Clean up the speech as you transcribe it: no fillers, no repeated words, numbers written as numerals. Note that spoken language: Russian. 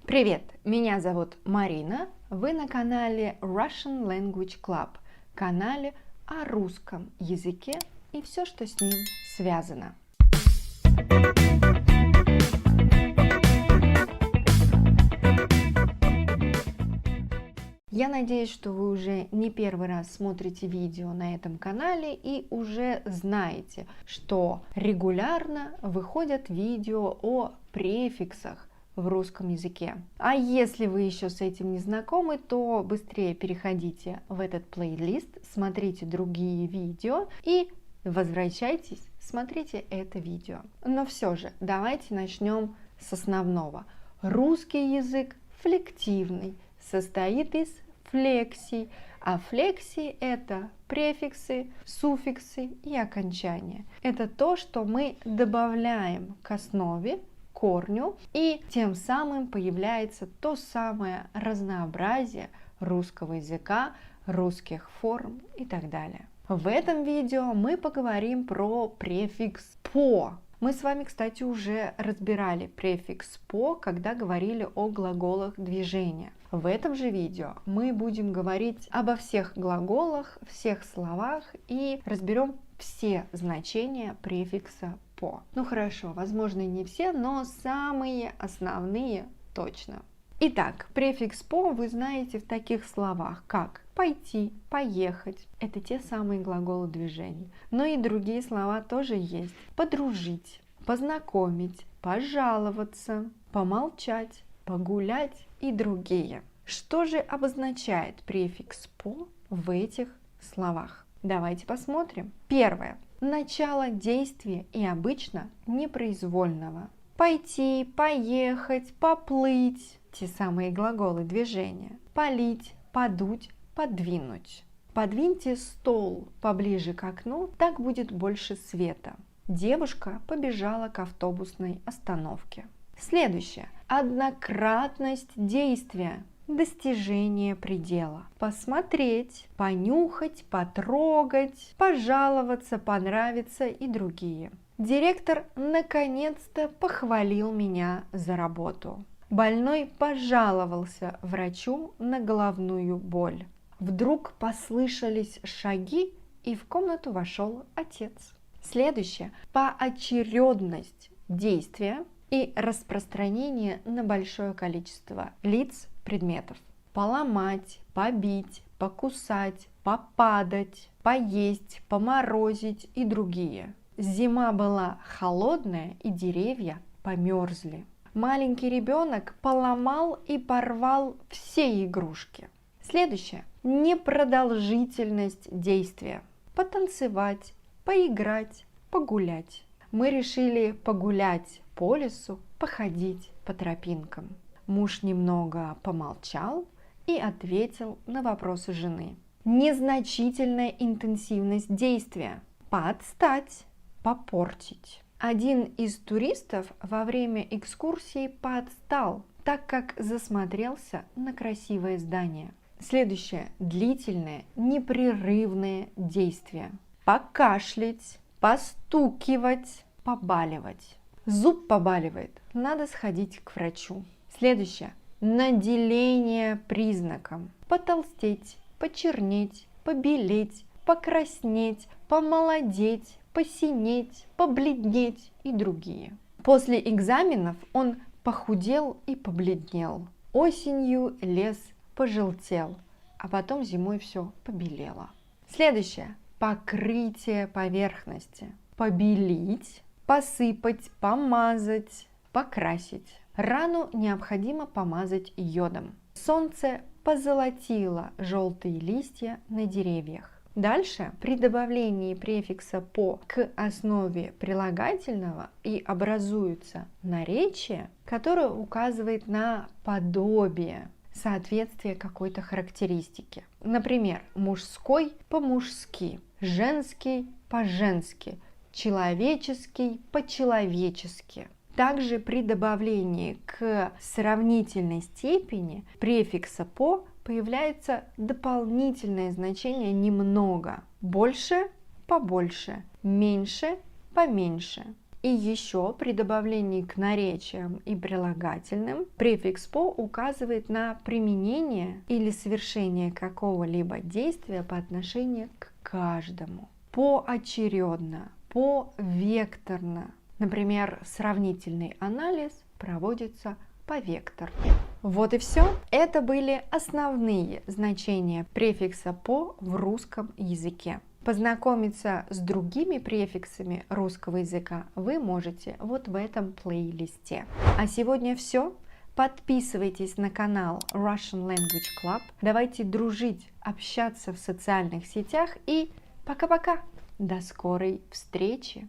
Привет, меня зовут Марина, вы на канале Russian Language Club, канале о русском языке и все, что с ним связано. Я надеюсь, что вы уже не первый раз смотрите видео на этом канале и уже знаете, что регулярно выходят видео о префиксах в русском языке. А если вы еще с этим не знакомы, то быстрее переходите в этот плейлист, смотрите другие видео и возвращайтесь, смотрите это видео. Но все же, давайте начнем с основного. Русский язык флективный, состоит из флексий, а флексии это префиксы, суффиксы и окончания. Это то, что мы добавляем к основе, корню, и тем самым появляется то самое разнообразие русского языка, русских форм и так далее. В этом видео мы поговорим про префикс «по». Мы с вами, кстати, уже разбирали префикс «по», когда говорили о глаголах движения. В этом же видео мы будем говорить обо всех глаголах, всех словах и разберем все значения префикса «по». Ну хорошо, возможно, не все, но самые основные точно. Итак, префикс «по» вы знаете в таких словах, как пойти, поехать. Это те самые глаголы движения. Но и другие слова тоже есть. Подружить, познакомить, пожаловаться, помолчать, погулять и другие. Что же обозначает префикс «по» в этих словах? Давайте посмотрим. Первое. Начало действия и обычно непроизвольного. Пойти, поехать, поплыть. Те самые глаголы движения. Полить, подуть, подвинуть. Подвиньте стол поближе к окну, так будет больше света. Девушка побежала к автобусной остановке. Следующее. Однократность действия. Достижение предела. Посмотреть, понюхать, потрогать, пожаловаться, понравиться и другие. Директор наконец-то похвалил меня за работу. Больной пожаловался врачу на головную боль. Вдруг послышались шаги, и в комнату вошел отец. Следующее. Поочередность действия и распространение на большое количество лиц, предметов. Поломать, побить, покусать, попадать, поесть, поморозить и другие. Зима была холодная, и деревья померзли. Маленький ребенок поломал и порвал все игрушки. Следующее. Непродолжительность действия. Потанцевать, поиграть, погулять. Мы решили погулять по лесу, походить по тропинкам. Муж немного помолчал и ответил на вопросы жены. Незначительная интенсивность действия. Подстать, попортить. Один из туристов во время экскурсии подстал, так как засмотрелся на красивое здание. Следующее. Длительное, непрерывное действие. Покашлять, постукивать, побаливать. Зуб побаливает, надо сходить к врачу. Следующее. Наделение признаком. Потолстеть, почернеть, побелеть, покраснеть, помолодеть, посинеть, побледнеть и другие. После экзаменов он похудел и побледнел. Осенью лес пожелтел, а потом зимой все побелело. Следующее. Покрытие поверхности. Побелить, посыпать, помазать, покрасить. Рану необходимо помазать йодом. Солнце позолотило желтые листья на деревьях. Дальше при добавлении префикса «по» к основе прилагательного и образуется наречие, которое указывает на подобие, соответствие какой-то характеристике. Например, мужской по-мужски, женский по-женски, человеческий по-человечески. Также при добавлении к сравнительной степени префикса «по» появляется дополнительное значение «немного». Больше – побольше, меньше – поменьше. И еще при добавлении к наречиям и прилагательным префикс по указывает на применение или совершение какого-либо действия по отношению к каждому. Поочередно, повекторно. Например, сравнительный анализ проводится повекторно. Вот и все. Это были основные значения префикса по в русском языке. Познакомиться с другими префиксами русского языка вы можете вот в этом плейлисте. А сегодня все. Подписывайтесь на канал Russian Language Club. Давайте дружить, общаться в социальных сетях и пока-пока. До скорой встречи!